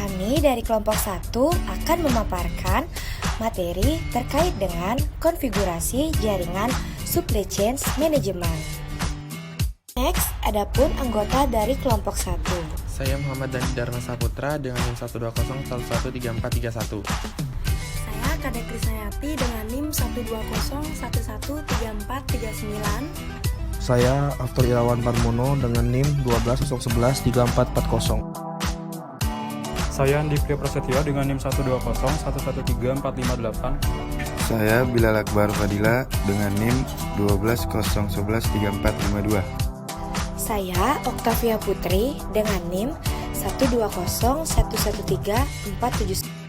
Kami dari kelompok 1 akan memaparkan materi terkait dengan konfigurasi jaringan supply chain management. Next, adapun anggota dari kelompok 1. Saya Muhammad Dani Dharma Saputra dengan NIM 120113431. Saya Kadek Krisnayati dengan NIM 120113439. Saya Aftur Irawan Parmono dengan NIM 120113440. Saya Andi Priya Prasetyo dengan NIM 120113458. Saya Bilal Akbar Fadila dengan NIM 120113452. Saya Oktavia Putri dengan NIM 120113471.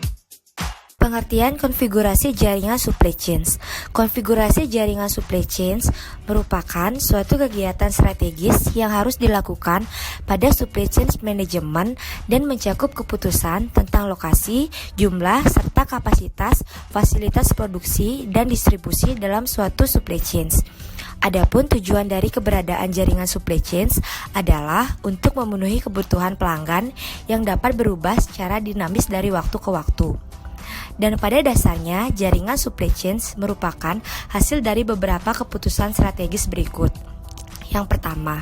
Pengertian konfigurasi jaringan supply chains. Konfigurasi jaringan supply chains merupakan suatu kegiatan strategis yang harus dilakukan pada supply chain management dan mencakup keputusan tentang lokasi, jumlah, serta kapasitas, fasilitas produksi, dan distribusi dalam suatu supply chains. Adapun tujuan dari keberadaan jaringan supply chains adalah untuk memenuhi kebutuhan pelanggan yang dapat berubah secara dinamis dari waktu ke waktu. Dan pada dasarnya, jaringan supply chains merupakan hasil dari beberapa keputusan strategis berikut. Yang pertama,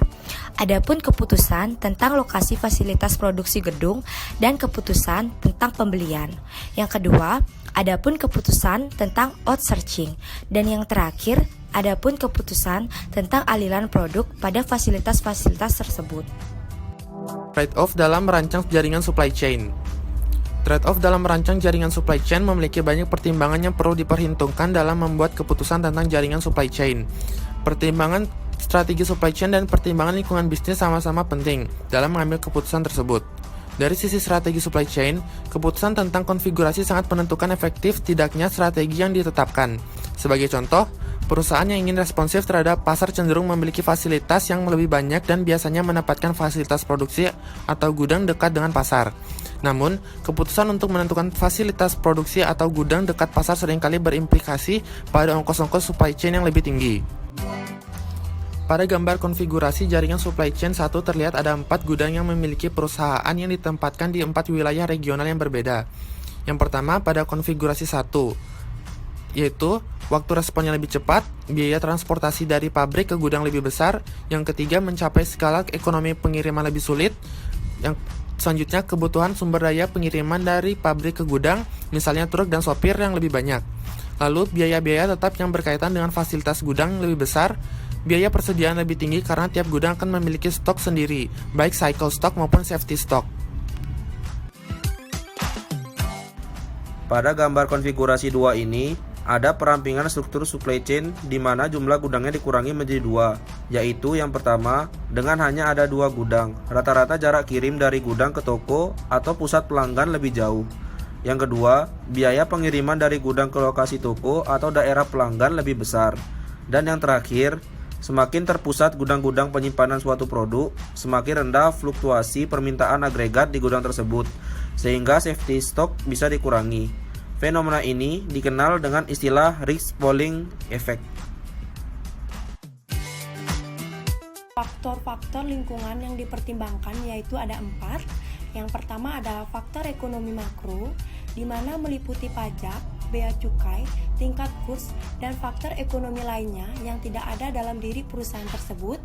adapun keputusan tentang lokasi fasilitas produksi gedung dan keputusan tentang pembelian. Yang kedua, adapun keputusan tentang outsourcing. Dan yang terakhir, adapun keputusan tentang aliran produk pada fasilitas-fasilitas tersebut. Trade-off dalam merancang jaringan supply chain. Trade-off dalam merancang jaringan supply chain memiliki banyak pertimbangan yang perlu diperhitungkan dalam membuat keputusan tentang jaringan supply chain. Pertimbangan strategi supply chain dan pertimbangan lingkungan bisnis sama-sama penting dalam mengambil keputusan tersebut. Dari sisi strategi supply chain, keputusan tentang konfigurasi sangat menentukan efektif tidaknya strategi yang ditetapkan. Sebagai contoh, perusahaan yang ingin responsif terhadap pasar cenderung memiliki fasilitas yang lebih banyak dan biasanya menempatkan fasilitas produksi atau gudang dekat dengan pasar. Namun, keputusan untuk menentukan fasilitas produksi atau gudang dekat pasar seringkali berimplikasi pada ongkos-ongkos supply chain yang lebih tinggi. Pada gambar konfigurasi jaringan supply chain 1 terlihat ada 4 gudang yang memiliki perusahaan yang ditempatkan di 4 wilayah regional yang berbeda. Yang pertama pada konfigurasi 1, yaitu waktu responnya lebih cepat, biaya transportasi dari pabrik ke gudang lebih besar. Yang ketiga, mencapai skala ekonomi pengiriman lebih sulit. Yang selanjutnya, kebutuhan sumber daya pengiriman dari pabrik ke gudang, misalnya truk dan sopir yang lebih banyak. Lalu, biaya-biaya tetap yang berkaitan dengan fasilitas gudang lebih besar. Biaya persediaan lebih tinggi karena tiap gudang akan memiliki stok sendiri, baik cycle stock maupun safety stock. Pada gambar konfigurasi 2 ini, ada perampingan struktur supply chain di mana jumlah gudangnya dikurangi menjadi 2, yaitu yang pertama, dengan hanya ada 2 gudang, rata-rata jarak kirim dari gudang ke toko atau pusat pelanggan lebih jauh. Yang kedua, biaya pengiriman dari gudang ke lokasi toko atau daerah pelanggan lebih besar. Dan yang terakhir, semakin terpusat gudang-gudang penyimpanan suatu produk, semakin rendah fluktuasi permintaan agregat di gudang tersebut, sehingga safety stock bisa dikurangi. Fenomena ini dikenal dengan istilah risk pooling effect. Faktor-faktor lingkungan yang dipertimbangkan yaitu ada 4. Yang pertama adalah faktor ekonomi makro, di mana meliputi pajak, bea cukai, tingkat kurs, dan faktor ekonomi lainnya yang tidak ada dalam diri perusahaan tersebut.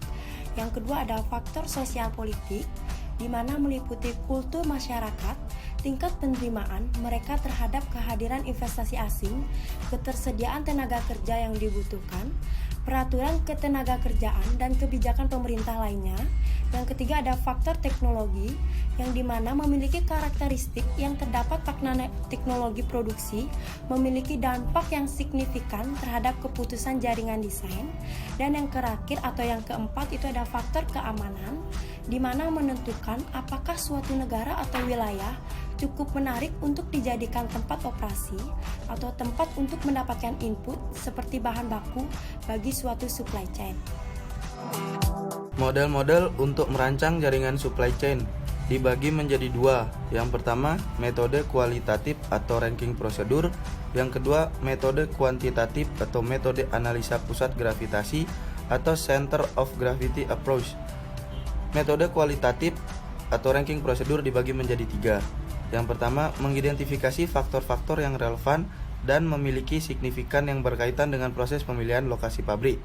Yang kedua adalah faktor sosial politik, di mana meliputi kultur masyarakat, tingkat penerimaan mereka terhadap kehadiran investasi asing, ketersediaan tenaga kerja yang dibutuhkan, peraturan ketenagakerjaan, dan kebijakan pemerintah lainnya. Yang ketiga ada faktor teknologi, yang dimana memiliki karakteristik yang terdapat pada teknologi produksi, memiliki dampak yang signifikan terhadap keputusan jaringan desain. Dan yang terakhir atau yang keempat itu ada faktor keamanan, di mana menentukan apakah suatu negara atau wilayah cukup menarik untuk dijadikan tempat operasi atau tempat untuk mendapatkan input seperti bahan baku bagi suatu supply chain. Model-model untuk merancang jaringan supply chain dibagi menjadi 2. Yang pertama, metode kualitatif atau ranking prosedur. Yang kedua, metode kuantitatif atau metode analisa pusat gravitasi atau center of gravity approach. Metode kualitatif atau ranking prosedur dibagi menjadi 3. Yang pertama, mengidentifikasi faktor-faktor yang relevan dan memiliki signifikan yang berkaitan dengan proses pemilihan lokasi pabrik,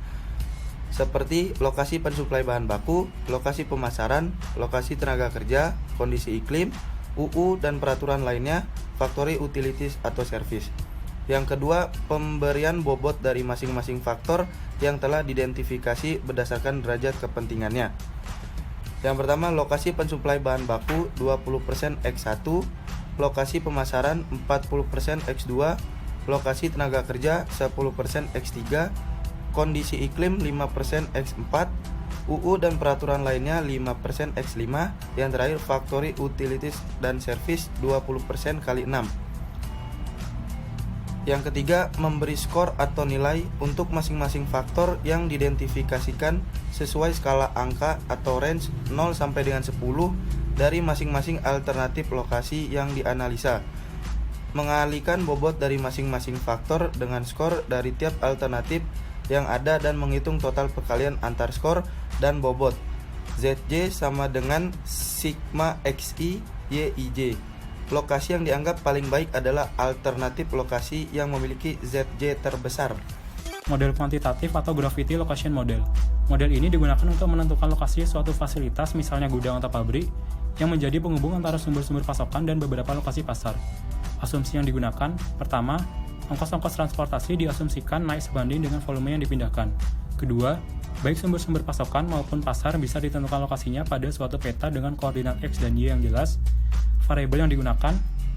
seperti lokasi pensuplai bahan baku, lokasi pemasaran, lokasi tenaga kerja, kondisi iklim, UU dan peraturan lainnya, factory utilities atau service. Yang kedua, pemberian bobot dari masing-masing faktor yang telah diidentifikasi berdasarkan derajat kepentingannya. Yang pertama, lokasi pensuplai bahan baku 20% X1, lokasi pemasaran 40% X2, lokasi tenaga kerja 10% X3, kondisi iklim 5% X4, UU dan peraturan lainnya 5% X5, yang terakhir factory utilities dan service 20% kali 6. Yang ketiga, memberi skor atau nilai untuk masing-masing faktor yang diidentifikasikan sesuai skala angka atau range 0 sampai dengan 10 dari masing-masing alternatif lokasi yang dianalisa. Mengalihkan bobot dari masing-masing faktor dengan skor dari tiap alternatif yang ada dan menghitung total perkalian antar skor dan bobot. ZJ sama dengan sigma XI YIJ. Lokasi yang dianggap paling baik adalah alternatif lokasi yang memiliki ZJ terbesar. Model kuantitatif atau Gravity Location Model. Model ini digunakan untuk menentukan lokasi suatu fasilitas, misalnya gudang atau pabrik, yang menjadi penghubung antara sumber-sumber pasokan dan beberapa lokasi pasar. Asumsi yang digunakan, pertama, ongkos-ongkos transportasi diasumsikan naik sebanding dengan volume yang dipindahkan. Kedua, baik sumber-sumber pasokan maupun pasar bisa ditentukan lokasinya pada suatu peta dengan koordinat X dan Y yang jelas. Variabel yang digunakan,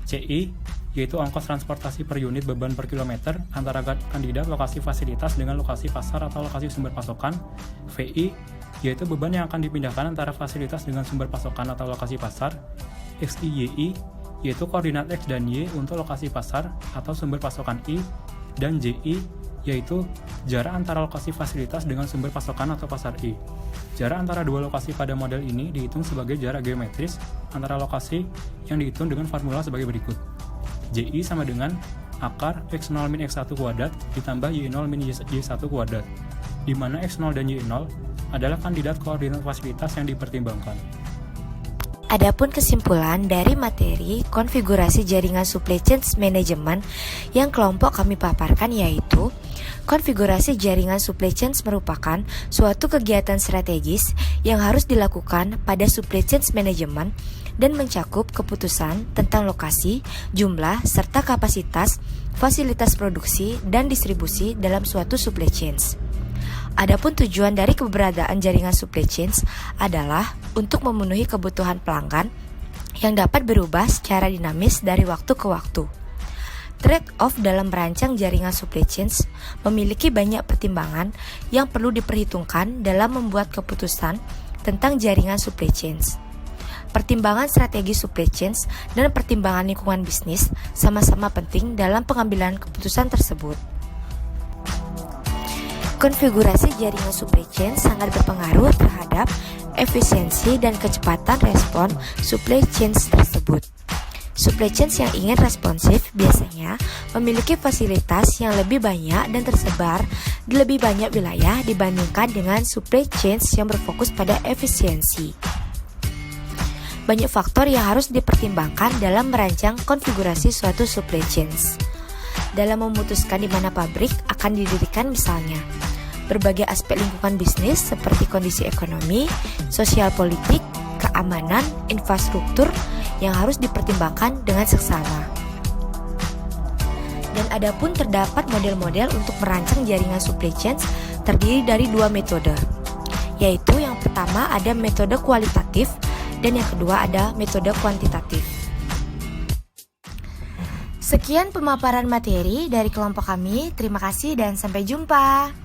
CI, yaitu ongkos transportasi per unit beban per kilometer antara kandidat lokasi fasilitas dengan lokasi pasar atau lokasi sumber pasokan. VI, yaitu beban yang akan dipindahkan antara fasilitas dengan sumber pasokan atau lokasi pasar. XIYI, yaitu koordinat X dan Y untuk lokasi pasar atau sumber pasokan I, dan JI, yaitu jarak antara lokasi fasilitas dengan sumber pasokan atau pasar I. Jarak antara dua lokasi pada model ini dihitung sebagai jarak geometris antara lokasi yang dihitung dengan formula sebagai berikut. JI sama dengan akar X0 min X1 kuadrat ditambah Y0 min Y1 kuadrat, di mana X0 dan Y0 adalah kandidat koordinat fasilitas yang dipertimbangkan. Adapun kesimpulan dari materi konfigurasi jaringan supply chain management yang kelompok kami paparkan yaitu konfigurasi jaringan supply chain merupakan suatu kegiatan strategis yang harus dilakukan pada supply chain management dan mencakup keputusan tentang lokasi, jumlah, serta kapasitas, fasilitas produksi, dan distribusi dalam suatu supply chain. Adapun tujuan dari keberadaan jaringan supply chain adalah untuk memenuhi kebutuhan pelanggan yang dapat berubah secara dinamis dari waktu ke waktu. Trade-off dalam merancang jaringan supply chain memiliki banyak pertimbangan yang perlu diperhitungkan dalam membuat keputusan tentang jaringan supply chain. Pertimbangan strategi supply chain dan pertimbangan lingkungan bisnis sama-sama penting dalam pengambilan keputusan tersebut. Konfigurasi jaringan supply chain sangat berpengaruh terhadap efisiensi dan kecepatan respon supply chain tersebut. Supply chain yang ingin responsif biasanya memiliki fasilitas yang lebih banyak dan tersebar di lebih banyak wilayah dibandingkan dengan supply chain yang berfokus pada efisiensi. Banyak faktor yang harus dipertimbangkan dalam merancang konfigurasi suatu supply chain. Dalam memutuskan di mana pabrik akan didirikan misalnya, berbagai aspek lingkungan bisnis seperti kondisi ekonomi, sosial politik, keamanan, infrastruktur yang harus dipertimbangkan dengan seksama. Dan adapun terdapat model-model untuk merancang jaringan supply chain terdiri dari dua metode, yaitu yang pertama ada metode kualitatif dan yang kedua ada metode kuantitatif. Sekian pemaparan materi dari kelompok kami, terima kasih dan sampai jumpa.